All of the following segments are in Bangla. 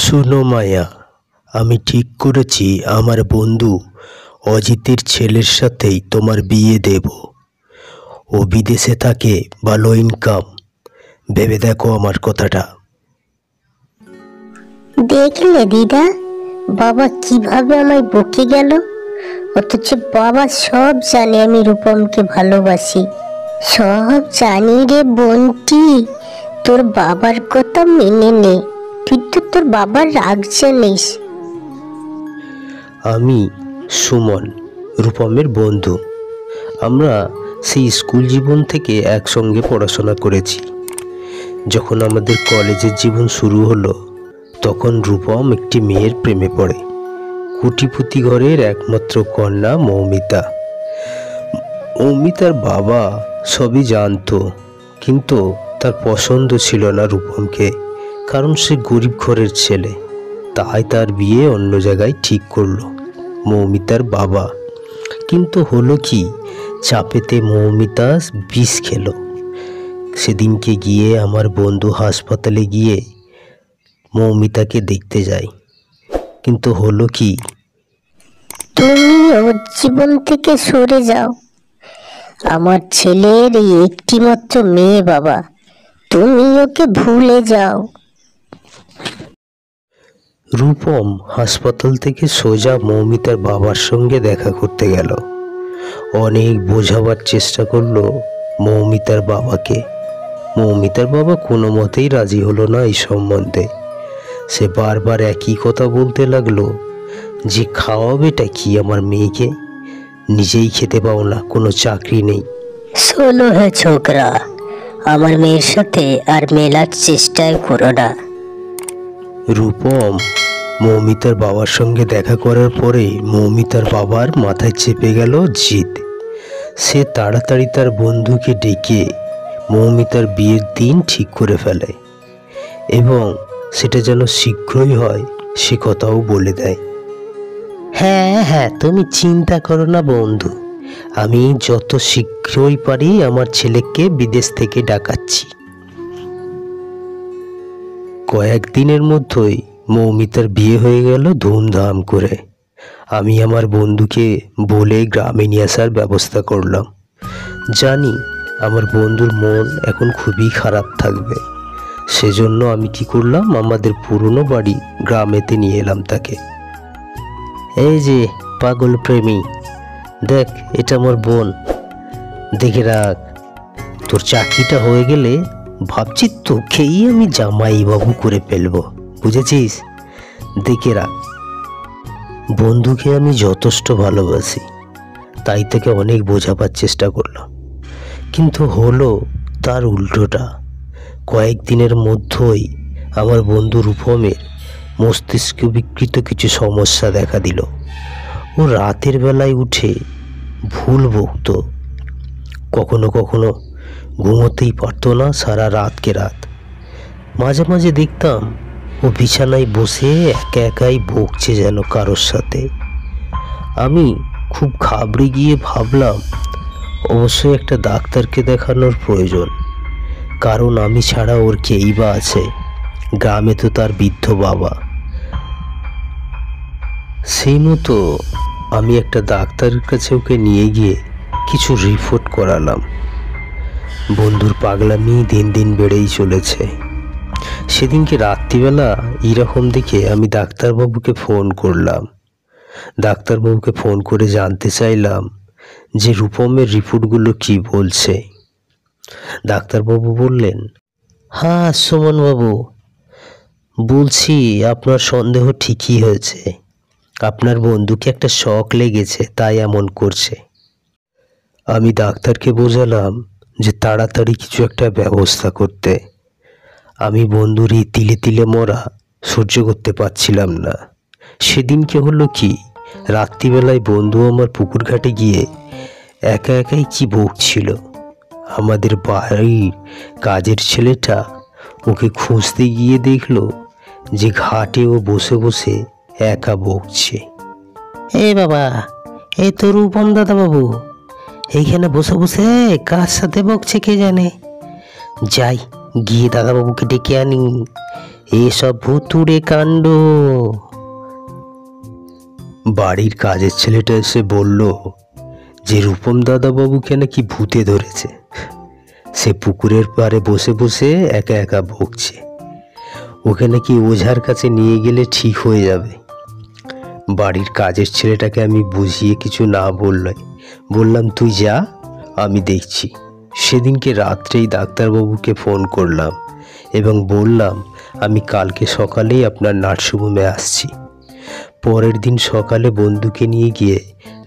শোনো মায়া, আমি ঠিক করেছি আমার বন্ধু অজিতের ছেলের সাথেই তোমার বিয়ে দেব। ও বিদেশে থাকে, ভালো ইনকাম। ভেবে দেখো আমার কথাটা। দেখলে দিদা, বাবা কিভাবে আমায় বকে গেল, অথচ বাবা সব জানে আমি রূপমকে ভালোবাসি। সব জানি রে বোনটি, তোর বাবার কথা মেনে নে, তুই তো তোর বাবার রাগ জানিস। আমি সুমন, রূপমের বন্ধু। আমরা সেই স্কুল জীবন থেকে একসঙ্গে পড়াশোনা করেছি। যখন আমাদের কলেজের জীবন শুরু হলো, তখন রূপম একটি মেয়ের প্রেমে পড়ে। কোটিপতি ঘরের একমাত্র কন্যা মৌমিতা। মৌমিতার বাবা সবই জানতো, কিন্তু তার পছন্দ ছিল না রূপমকে, কারণ সে গরিব ঘরের ছেলে। তাই তার বিয়ে অন্য জায়গায় ঠিক করলো মৌমিতার বাবা। কিন্তু হলো কি, চাপেতে মৌমিতা বিষ খেলো। সেদিনকে গিয়ে আমার বন্ধু হাসপাতালে গিয়ে মৌমিতাকে দেখতে যায়। কিন্তু হলো কি, তুমি ওর জীবন থেকে সরে যাও। আমার ছেলের এই একটি মাত্র মেয়ে বাবা, তুমি ওকে ভুলে যাও। রূপম হাসপাতাল থেকে সোজা মৌমিতার বাবার সঙ্গে দেখা করতে গেল। অনেক বোঝাবার চেষ্টা করলো মৌমিতার বাবাকে। মৌমিতার বাবা কোনো মতেই রাজি হলো না এই সম্বন্ধে। সে বারবার একই কথা বলতে লাগলো যে খাওয়াবেটা কি আমার মেয়েকে, নিজেই খেতে পাও না, কোনো চাকরি নেই। শোনো হে ছোকরা, আমার মেয়ের সাথে আর মেলার চেষ্টাই করো না। রূপম মৌমিতার বাবার সঙ্গে দেখা করার পরে মৌমিতার বাবার মাথায় চেপে গেল জিদ। সে তাড়াতাড়ি তার বন্ধুকে ডেকে মৌমিতার বিয়ের দিন ঠিক করে ফেলে, এবং সেটা যেন শীঘ্রই হয় সে কথাও বলে দেয়। হ্যাঁ হ্যাঁ, তুমি চিন্তা করো না বন্ধু, আমি যত শীঘ্রই পারি আমার ছেলেকে বিদেশ থেকে ডাকাচ্ছি। কয়েকদিনের মধ্যেই মৌমিতার বিয়ে হয়ে গেল ধুমধাম করে। আমি আমার বন্ধুকে বলে গ্রামে নিয়ে আসার ব্যবস্থা করলাম। জানি আমার বন্ধুর মন এখন খুবই খারাপ থাকবে, সেজন্য আমি কি করলাম, আমাদের পুরনো বাড়ি গ্রামেতে নিয়ে এলাম তাকে। এই যে পাগল প্রেমী, দেখ এটা আমার বোন, দেখে রাখ। তোর চাকরিটা হয়ে গেলে ভাবছি তোকেই আমি জামাই বাবু করে ফেলবো, বুঝেছিস? দেখে রাখ। বন্ধুকে আমি যথেষ্ট ভালোবাসি, তাই থেকে অনেক বোঝাবার চেষ্টা করলাম, কিন্তু হলো তার উল্টোটা। কয়েকদিনের মধ্যেই আমার বন্ধু রূপমের মস্তিষ্ক বিকৃত কিছু সমস্যা দেখা দিল। ও রাতের বেলায় উঠে ভুল বকত, কখনো কখনো ঘুমোতেই পারতো না সারা রাতকে রাত। মাঝে মাঝে দেখতাম ও বিছানায় বসে একা একাই বকছে যেন কারোর সাথে। আমি খুব ঘাবড়ে গিয়ে ভাবলাম অবশ্যই একটা ডাক্তারকে দেখানোর প্রয়োজন, কারণ আমি ছাড়া ওর কেই বা আছে, গ্রামে তো তার বৃদ্ধ বাবা। সেই মতো আমি একটা ডাক্তারের কাছে ওকে নিয়ে গিয়ে কিছু রিপোর্ট করালাম। বন্ধুর পাগলামি দিন দিন বেড়েই চলেছে। সেদিনকে রাত্রিবেলা এরকম দেখে আমি ডাক্তারবাবুকে ফোন করলাম। ডাক্তারবাবুকে ফোন করে জানতে চাইলাম যে রূপমের রিপোর্টগুলো কি বলছে। ডাক্তারবাবু বললেন, হ্যাঁ সুমনবাবু, বলছি আপনার সন্দেহ ঠিকই হয়েছে। আপনার বন্ধুকে একটা শক লেগেছে, তাই এমন করছে। আমি ডাক্তারকে বোঝালাম যে তাড়াতাড়ি কিছু একটা ব্যবস্থা করতে। আমি বন্ধুর এই তিলে তিলে মরা সহ্য করতে পারছিলাম না। সেদিনকে হলো কি, রাত্রিবেলায় বন্ধু আমার পুকুর ঘাটে গিয়ে একা একাই কি বকছিল। আমাদের বাড়ির কাজের ছেলেটা ওকে খুঁজতে গিয়ে দেখলো যে ঘাটে ও বসে বসে একা বকছে। এ বাবা, এই তো রূপম দাদা বাবু এইখানে বসে বসে কার সাথে বকছে কে জানে। যাই গিয়ে দাদাবাবুকে ডেকে আনি, এসব ভুতুড়ে কাণ্ড। বাড়ির কাজের ছেলেটা এসে বলল যে রূপম দাদাবাবুকে নাকি ভূতে ধরেছে। সে পুকুরের পাড়ে বসে বসে একা একা বকছে। ওকে নাকি ওঝার কাছে নিয়ে গেলে ঠিক হয়ে যাবে। বাড়ির কাজের ছেলেটাকে আমি বুঝিয়ে কিছু না বললাম তুই যা, আমি দেখছি। সেদিনকে রাত্রেই ডাক্তারবাবুকে ফোন করলাম এবং বললাম আমি কালকে সকালেই আপনার নার্সিংহোমে আসছি। পরের দিন সকালে বন্ধুকে নিয়ে গিয়ে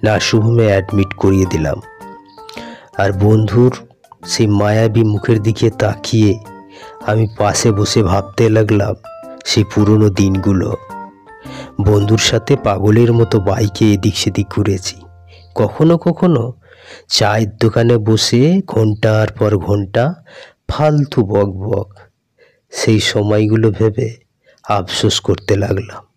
নার্সিংহোমে অ্যাডমিট করিয়ে দিলাম। আর বন্ধুর সেই মায়াবী মুখের দিকে তাকিয়ে আমি পাশে বসে ভাবতে লাগলাম সেই পুরনো দিনগুলো। বন্ধুর সাথে পাগলের মতো বাইকে এদিক সেদিক ঘুরেছি। কখনো কখনো চায়ের দোকানে বসে ঘন্টার পর ঘন্টা ফালতু বক। সেই সময়গুলো ভেবে আফসোস করতে লাগলাম।